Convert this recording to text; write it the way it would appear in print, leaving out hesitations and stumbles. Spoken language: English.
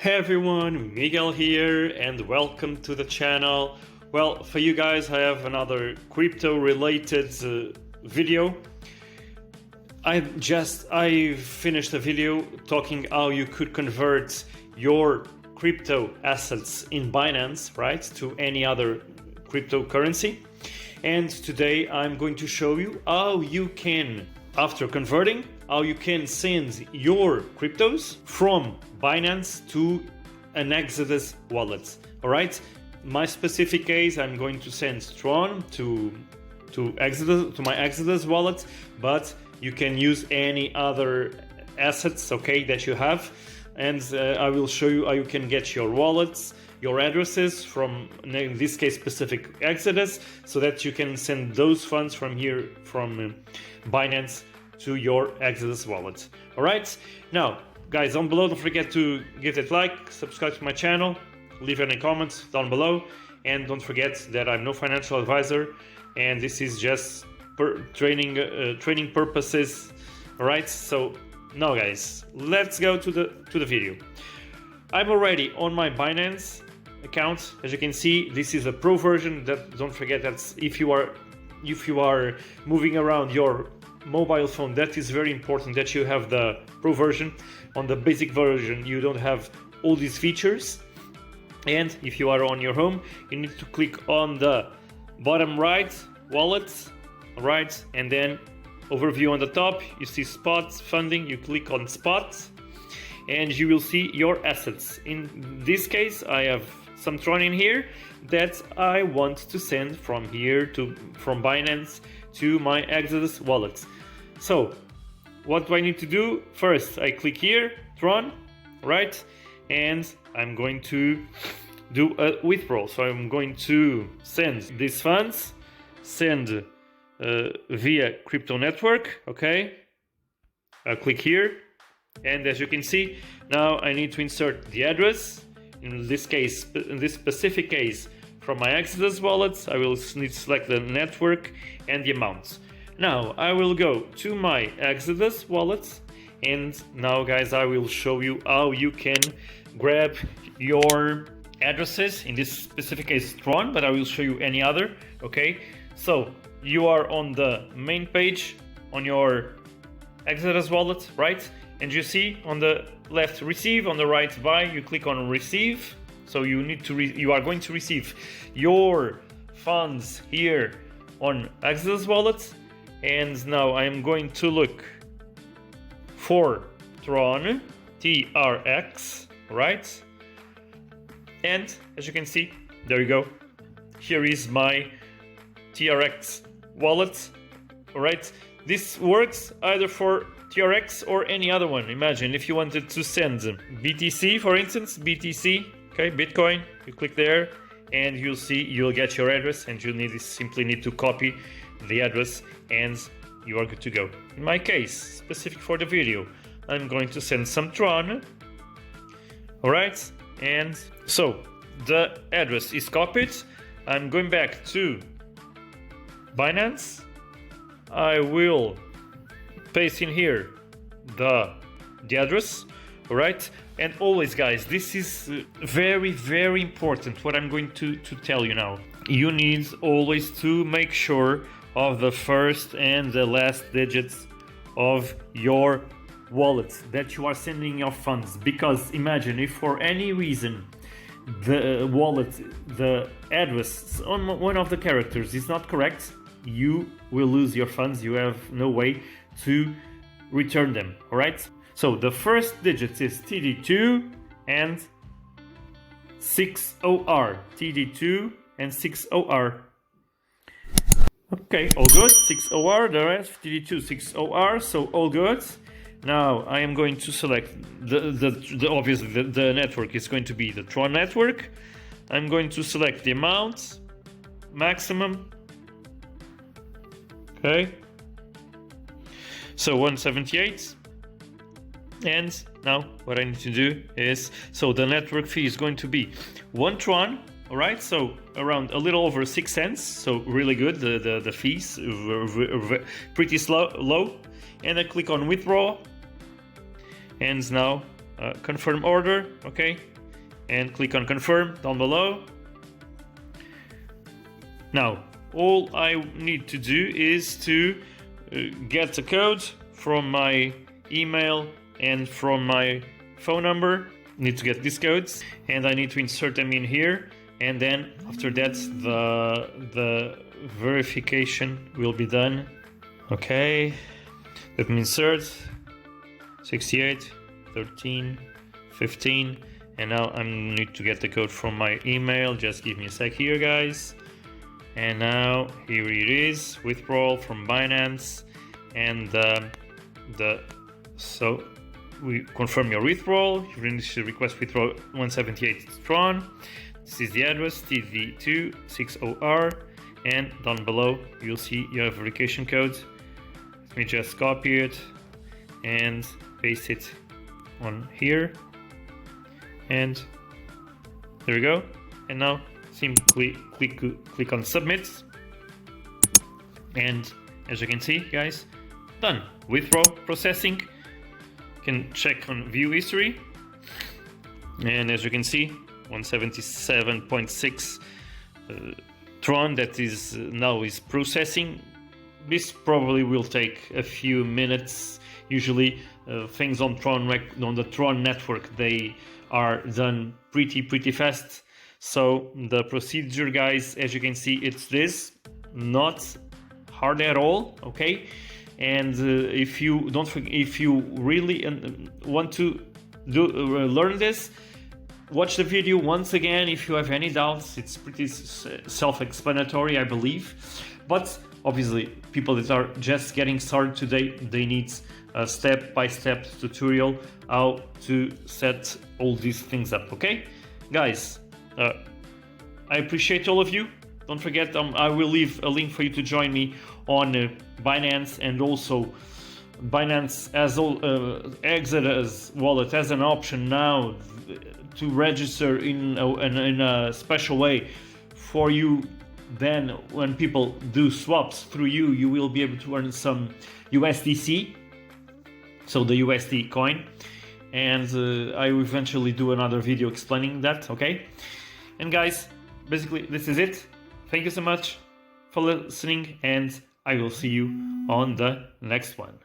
Hey everyone, Miguel here and welcome to the channel. Well, for you guys I have another crypto related video. I finished a video talking how you could convert your crypto assets in Binance, right, to any other cryptocurrency. And today I'm going to show you how you can, after converting, how you can send your cryptos from Binance to an Exodus wallet. All right. My specific case, I'm going to send Tron to my Exodus wallet, but you can use any other assets, okay, that you have, and I will show you how you can get your wallets, your addresses from, in this case, specific Exodus, so that you can send those funds from here, from Binance to your Exodus wallet. All right. Now, guys, down below, don't forget to give that like, subscribe to my channel, leave any comments down below, and don't forget that I'm no financial advisor, and this is just training purposes. All right. So now, guys, let's go to the video. I'm already on my Binance account. As you can see, this is a pro version. That, don't forget, that's if you are moving around your mobile phone, that is very important that you have the pro version. On the basic version you don't have all these features, and if you are on your home, you need to click on the bottom right, wallets, right, and then overview on the top. You see spot funding, you click on spot and you will see your assets. In this case, I have some Tron in here that I want to send from Binance to my Exodus wallet. So what do I need to do? First, I click here, Tron, right? And I'm going to do a withdrawal. So I'm going to send these funds, send via crypto network, okay? I'll click here, and as you can see, now I need to insert the address. In this case, in this specific case, from my Exodus wallets, I will need to select the network and the amounts. Now I will go to my Exodus wallet, and now, guys, I will show you how you can grab your addresses. In this specific case, Tron, but I will show you any other. Okay, so you are on the main page on your Exodus wallet, right? And you see on the left receive, on the right buy. You click on receive. So you need to you are going to receive your funds here on Exodus wallet. And now I am going to look for Tron, TRX, right? And as you can see, there you go. Here is my TRX wallet. All right. This works either for TRX or any other one. Imagine if you wanted to send BTC, for instance, BTC, okay, Bitcoin, you click there and you'll see, you'll get your address, and you simply need to copy the address and you are good to go. In my case, specific for the video, I'm going to send some Tron. All right, and so the address is copied. I'm going back to Binance. I will paste in here the address. All right, and always, guys, this is very, very important what I'm going to tell you now. You need always to make sure of the first and the last digits of your wallet that you are sending your funds, because imagine if for any reason the wallet, the address on one of the characters is not correct, you will lose your funds. You have no way to return them. All right, so the first digit is TD2 and 60R, TD2 and 60R. Okay, all good. 60R, the rest TD2, 60R, so all good. Now I am going to select the obviously the network is going to be the Tron network. I'm going to select the amount, maximum. Okay, so 178. And now what I need to do is, so the network fee is going to be 1 Tron. All right, so around a little over 6 cents, so really good. The fees pretty low. And I click on withdraw, and now confirm order, okay, and click on confirm down below. Now all I need to do is to get the code from my email and from my phone number. Need to get these codes, and I need to insert them in here, and then after that the verification will be done. Okay, let me insert 68 13 15, and now I need to get the code from my email. Just give me a sec here, guys. And now here it is, withdrawal from Binance, and so we confirm your withdrawal. You initially request withdraw 178 tron. This is the address, TV260R, and down below you'll see your verification code. Let me just copy it and paste it on here, and there we go. And now simply click on submit, and as you can see, guys, done. Withdraw processing. You can check on view history, and as you can see, 177.6 tron that is now is processing. This probably will take a few minutes. Usually things on the Tron network, they are done pretty fast. So the procedure, guys, as you can see, it's this, not hard at all, okay? And if you really want to learn this, watch the video once again. If you have any doubts, it's pretty self-explanatory, I believe. But obviously, people that are just getting started today, they need a step-by-step tutorial how to set all these things up, okay? Guys, I appreciate all of you. Don't forget, I will leave a link for you to join me on Binance, and also Binance as Exodus wallet as an option now to register in a special way for you. Then when people do swaps through you, you will be able to earn some USDC, so the USD coin, and I will eventually do another video explaining that, okay? And guys, basically this is it. Thank you so much for listening, and I will see you on the next one.